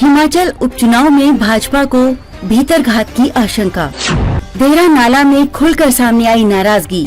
हिमाचल उपचुनाव में भाजपा को भीतरघात की आशंका। देहरा नाला में खुलकर सामने आई नाराजगी।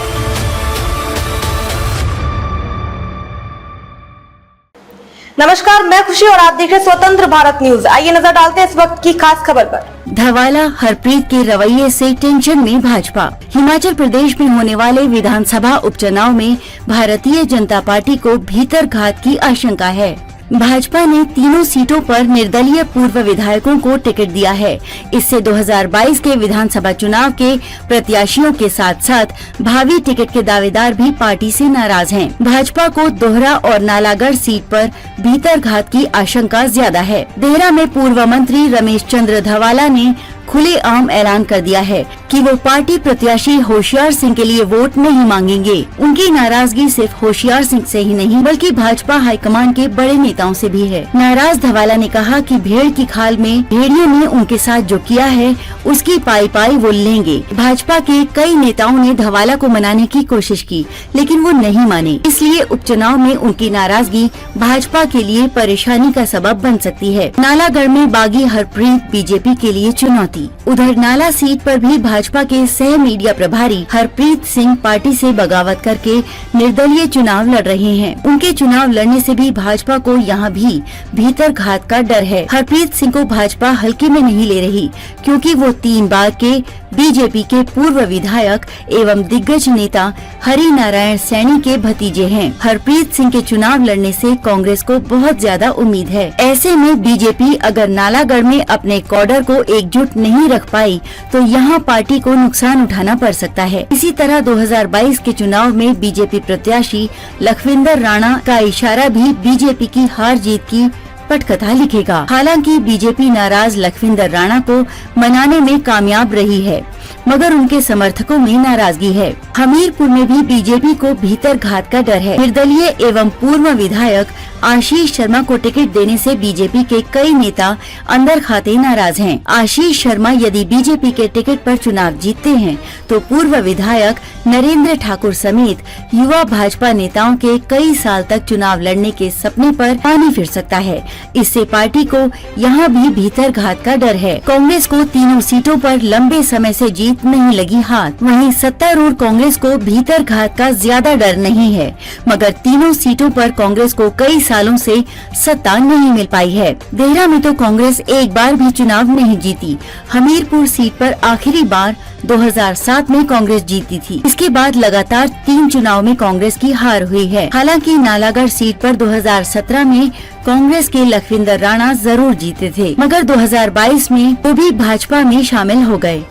नमस्कार, मैं खुशी और आप देख रहे हैं स्वतंत्र भारत न्यूज। आइए नजर डालते हैं इस वक्त की खास खबर पर। धवाला हरप्रीत के रवैये से टेंशन में भाजपा। हिमाचल प्रदेश में होने वाले विधानसभा उपचुनाव में भारतीय जनता पार्टी को भीतरघात की आशंका है। भाजपा ने तीनों सीटों पर निर्दलीय पूर्व विधायकों को टिकट दिया है। इससे 2022 के विधानसभा चुनाव के प्रत्याशियों के साथ साथ भावी टिकट के दावेदार भी पार्टी से नाराज हैं। भाजपा को दोहरा और नालागढ़ सीट पर भीतरघात की आशंका ज्यादा है। देहरा में पूर्व मंत्री रमेश चंद्र धवाला ने खुलेआम ऐलान कर दिया है कि वो पार्टी प्रत्याशी होशियार सिंह के लिए वोट नहीं मांगेंगे। उनकी नाराजगी सिर्फ होशियार सिंह से ही नहीं बल्कि भाजपा हाईकमान के बड़े नेताओं से भी है। नाराज धवाला ने कहा कि भेड़ की खाल में भेड़ियों ने उनके साथ जो किया है उसकी पाई पाई वो लेंगे। भाजपा के कई नेताओं ने धवाला को मनाने की कोशिश की लेकिन वो नहीं माने, इसलिए उपचुनाव में उनकी नाराजगी भाजपा के लिए परेशानी का सबब बन सकती है। नालागढ़ में बागी हरप्रीत बीजेपी के लिए चुनौती। उधर नाला सीट पर भी भाजपा के सह मीडिया प्रभारी हरप्रीत सिंह पार्टी से बगावत करके निर्दलीय चुनाव लड़ रहे हैं। उनके चुनाव लड़ने से भी भाजपा को यहाँ भी भीतरघात का डर है। हरप्रीत सिंह को भाजपा हल्के में नहीं ले रही क्योंकि वो 3 बार के बीजेपी के पूर्व विधायक एवं दिग्गज नेता हरि नारायण सैनी के भतीजे हैं। हरप्रीत सिंह के चुनाव लड़ने से कांग्रेस को बहुत ज्यादा उम्मीद है। ऐसे में बीजेपी अगर नालागढ़ में अपने कॉडर को एकजुट नहीं रख पाई तो यहाँ पार्टी को नुकसान उठाना पड़ सकता है। इसी तरह 2022 के चुनाव में बीजेपी प्रत्याशी लखविंदर राणा का इशारा भी बीजेपी की हार जीत की पटकथा लिखेगा। हालांकि बीजेपी नाराज लखविंदर राणा को मनाने में कामयाब रही है मगर उनके समर्थकों में नाराजगी है। हमीरपुर में भी बीजेपी को भीतरघात का डर है। निर्दलीय एवं पूर्व विधायक आशीष शर्मा को टिकट देने से बीजेपी के कई नेता अंदर खाते नाराज हैं। आशीष शर्मा यदि बीजेपी के टिकट पर चुनाव जीतते हैं तो पूर्व विधायक नरेंद्र ठाकुर समेत युवा भाजपा नेताओं के कई साल तक चुनाव लड़ने के सपने पर पानी फिर सकता है। इससे पार्टी को यहाँ भी भीतरघात का डर है। कांग्रेस को तीनों सीटों पर लंबे समय से जीत नहीं लगी हाथ। वहीं सत्तारूढ़ कांग्रेस को भीतरघात का ज्यादा डर नहीं है मगर तीनों सीटों पर कांग्रेस को कई सालों से सत्ता नहीं मिल पाई है। देहरा में तो कांग्रेस एक बार भी चुनाव नहीं जीती। हमीरपुर सीट पर आखिरी बार 2007 में कांग्रेस जीती थी। इसके बाद लगातार 3 चुनाव में कांग्रेस की हार हुई है। हालांकि नालागढ़ सीट पर 2017 में कांग्रेस के लखविंदर राणा जरूर जीते थे मगर 2022 में वो भी भाजपा में शामिल हो गए।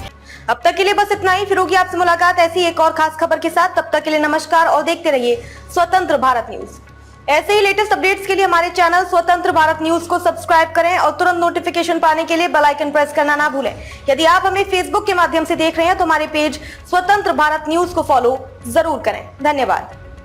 अब तक के लिए बस इतना ही। फिर होगी आपसे मुलाकात ऐसी एक और खास खबर के साथ। तब तक के लिए नमस्कार और देखते रहिए स्वतंत्र भारत न्यूज। ऐसे ही लेटेस्ट अपडेट्स के लिए हमारे चैनल स्वतंत्र भारत न्यूज को सब्सक्राइब करें और तुरंत नोटिफिकेशन पाने के लिए बेल आइकन प्रेस करना ना भूलें। यदि आप हमें फेसबुक के माध्यम से देख रहे हैं तो हमारे पेज स्वतंत्र भारत न्यूज को फॉलो जरूर करें। धन्यवाद।